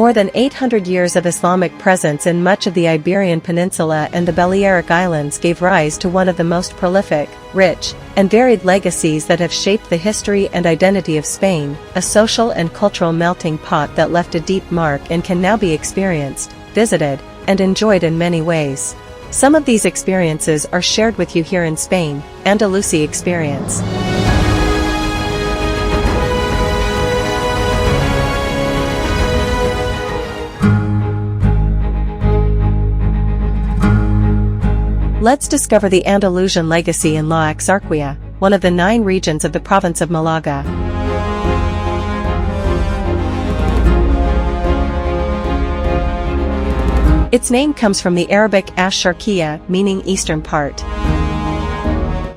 more than 800 years of Islamic presence in much of the Iberian Peninsula and the Balearic Islands gave rise to one of the most prolific, rich, and varied legacies that have shaped the history and identity of Spain, a social and cultural melting pot that left a deep mark and can now be experienced, visited, and enjoyed in many ways. Some of these experiences are shared with you here in Spain, Andalusí Experience. Let's discover the Andalusian legacy in La Axarquía, one of the 9 regions of the province of Málaga. Its name comes from the Arabic Axarquía, meaning eastern part.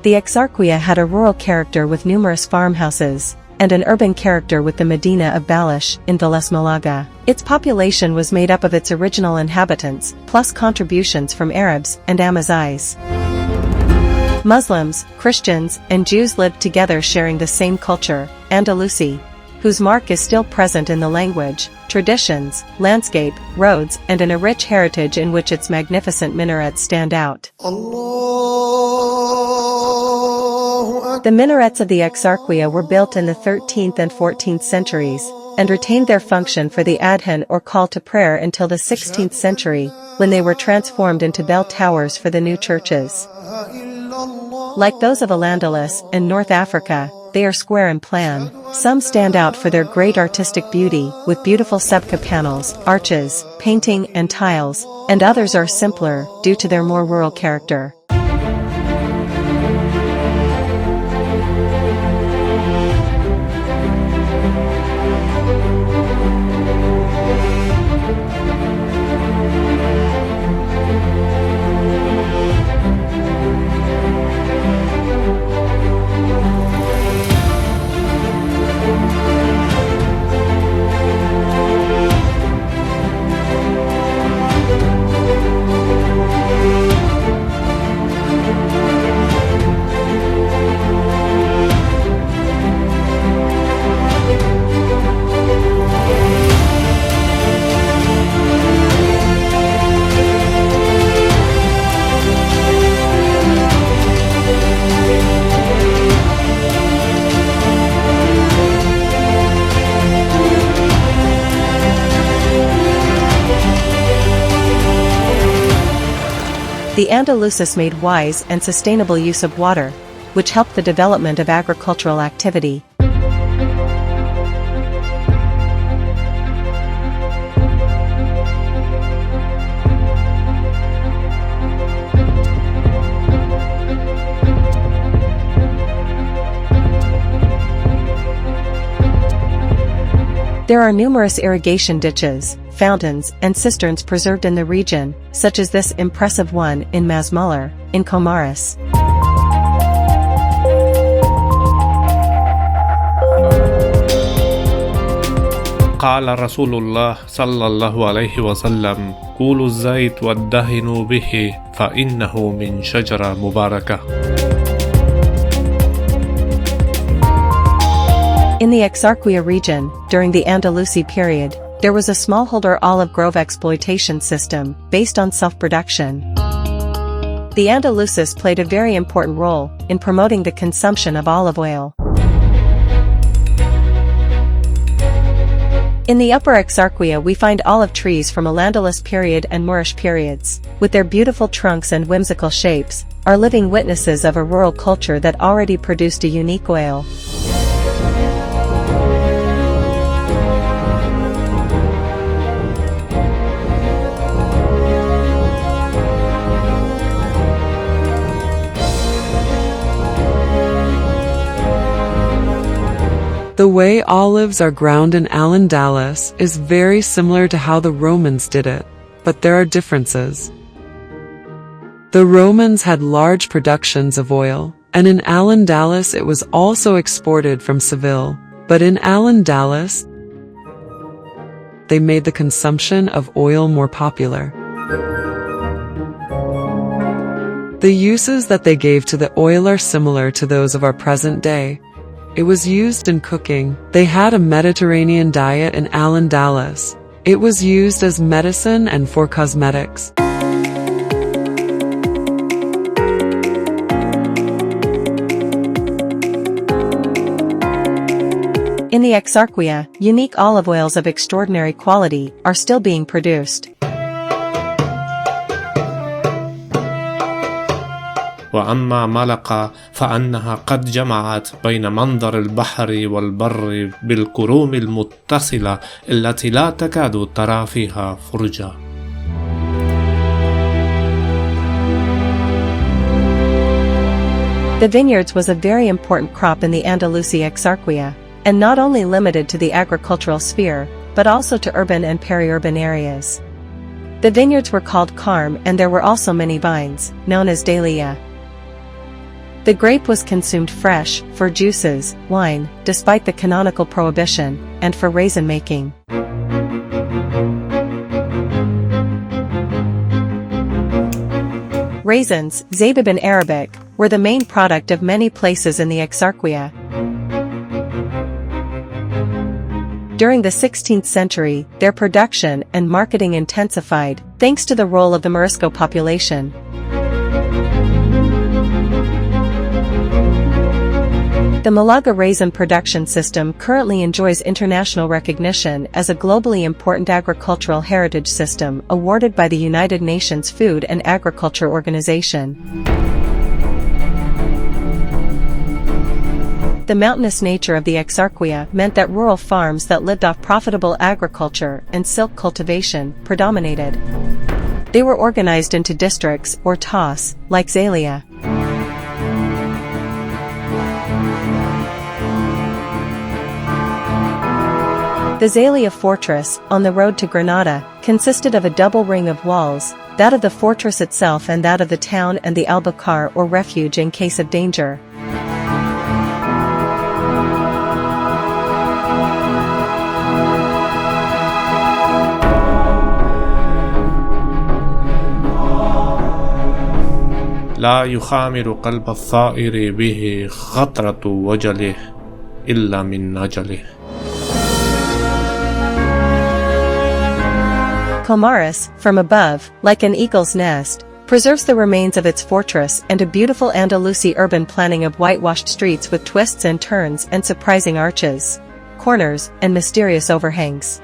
The Axarquía had a rural character with numerous farmhouses, and an urban character with the Medina of Balash in Valles Malaga. Its population was made up of its original inhabitants, plus contributions from Arabs and Amazigh. Muslims, Christians, and Jews lived together sharing the same culture, Andalusi, whose mark is still present in the language, traditions, landscape, roads, and in a rich heritage in which its magnificent minarets stand out. The minarets of the Axarquía were built in the 13th and 14th centuries, and retained their function for the adhan or call to prayer until the 16th century, when they were transformed into bell towers for the new churches. Like those of Al-Andalus and North Africa, they are square in plan. Some stand out for their great artistic beauty, with beautiful sebca panels, arches, painting, and tiles, and others are simpler, due to their more rural character. The Andalusis made wise and sustainable use of water, which helped the development of agricultural activity. There are numerous irrigation ditches, fountains, and cisterns preserved in the region, such as this impressive one in Masmuller, in Comares. قال رسول الله صلى الله عليه وسلم كولوا الزيت وادهنوا به فإنه من شجرة مباركة. In the Axarquía region, during the Andalusi period, there was a smallholder olive grove exploitation system, based on self-production. The Andalusis played a very important role in promoting the consumption of olive oil. In the upper Axarquía we find olive trees from Al-Andalus period and Moorish periods, with their beautiful trunks and whimsical shapes, are living witnesses of a rural culture that already produced a unique oil. The way olives are ground in Al-Andalus is very similar to how the Romans did it, but there are differences. The Romans had large productions of oil, and in Al-Andalus it was also exported from Seville, but in Al-Andalus, they made the consumption of oil more popular. The uses that they gave to the oil are similar to those of our present day. It was used in cooking. They had a Mediterranean diet in Al-Andalus. It was used as medicine and for cosmetics. In the Axarquía, unique olive oils of extraordinary quality are still being produced. وأما ملقا فأنها قد جمعت بين منظر البحر والبر بالكروم المتصلة التي لا تكاد ترى فيها فرجة. The vineyards was a very important crop in the Andalusí Exarquía, and not only limited to the agricultural sphere, but also to urban and peri-urban areas. The vineyards were called carm, and there were also many vines, known as dahlia. The grape was consumed fresh, for juices, wine, despite the canonical prohibition, and for raisin making. Raisins, zabib in Arabic, were the main product of many places in the Axarquía. During the 16th century, their production and marketing intensified, thanks to the role of the Morisco population. The Málaga raisin production system currently enjoys international recognition as a globally important agricultural heritage system awarded by the United Nations Food and Agriculture Organization. The mountainous nature of the Axarquía meant that rural farms that lived off profitable agriculture and silk cultivation predominated. They were organized into districts or tas, like Zalia. The Zalia fortress, on the road to Granada, consisted of a double ring of walls, that of the fortress itself and that of the town and the albacar or refuge in case of danger. لا يخامر قلب الثائر به خطرة وجله إلا من نجله. Comares, from above, like an eagle's nest, preserves the remains of its fortress and a beautiful Andalusi urban planning of whitewashed streets with twists and turns and surprising arches, corners, and mysterious overhangs.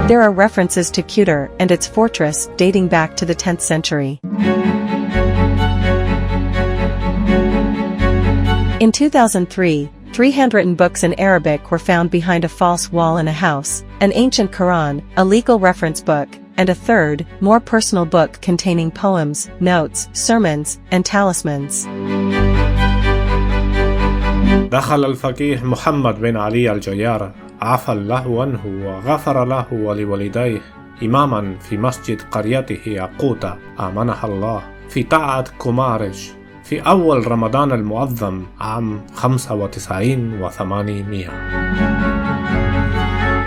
There are references to Cuter and its fortress dating back to the 10th century. In 2003, 3 handwritten books in Arabic were found behind a false wall in a house, an ancient Quran, a legal reference book, and a third, more personal book containing poems, notes, sermons, and talismans. دخل الفقيه محمد بن علي الجيار عفى الله عنه وغفر له ولوالديه إماما في مسجد قريته ياقوتة آمنها الله في طاعة كومارش في أول رمضان المعظم عام 95 و800.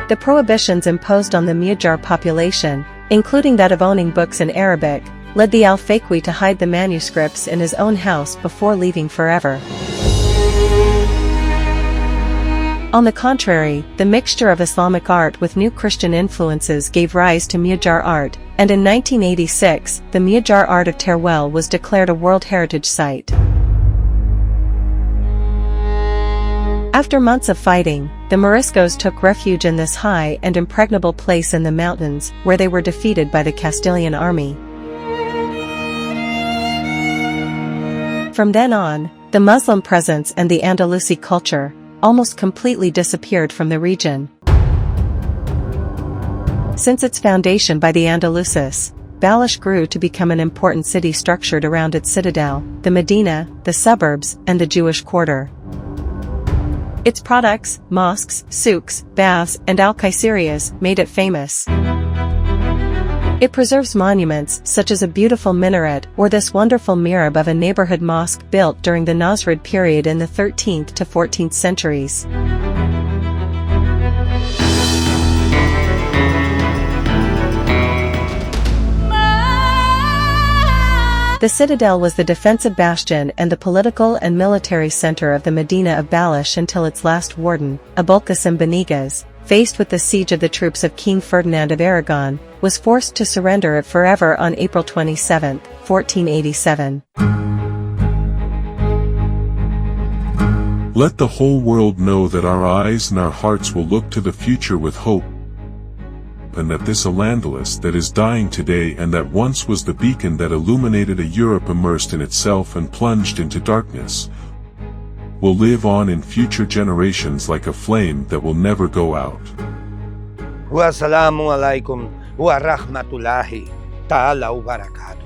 The prohibitions imposed on the Mujar population, including that of owning books in Arabic, led the al-Faqih to hide the manuscripts in his own house before leaving forever. On the contrary, the mixture of Islamic art with new Christian influences gave rise to Mujar art, and in 1986, the Mujar art of Teruel was declared a World Heritage Site. After months of fighting, the Moriscos took refuge in this high and impregnable place in the mountains, where they were defeated by the Castilian army. From then on, the Muslim presence and the Andalusi culture almost completely disappeared from the region. Since its foundation by the Andalusis, Balash grew to become an important city structured around its citadel, the Medina, the suburbs, and the Jewish quarter. Its products, mosques, souks, baths, and al-Qaisarias made it famous. It preserves monuments such as a beautiful minaret or this wonderful mihrab of a neighborhood mosque built during the Nasrid period in the 13th to 14th centuries. The citadel was the defensive bastion and the political and military center of the Medina of Balash until its last warden, Abulqasim Beniguez, faced with the siege of the troops of King Ferdinand of Aragon, was forced to surrender it forever on April 27, 1487. Let the whole world know that our eyes and our hearts will look to the future with hope, and that this Al-Andalus that is dying today and that once was the beacon that illuminated a Europe immersed in itself and plunged into darkness, will live on in future generations like a flame that will never go out. Wassalamu alaikum wa rahmatullahi ta'ala wa barakatuh.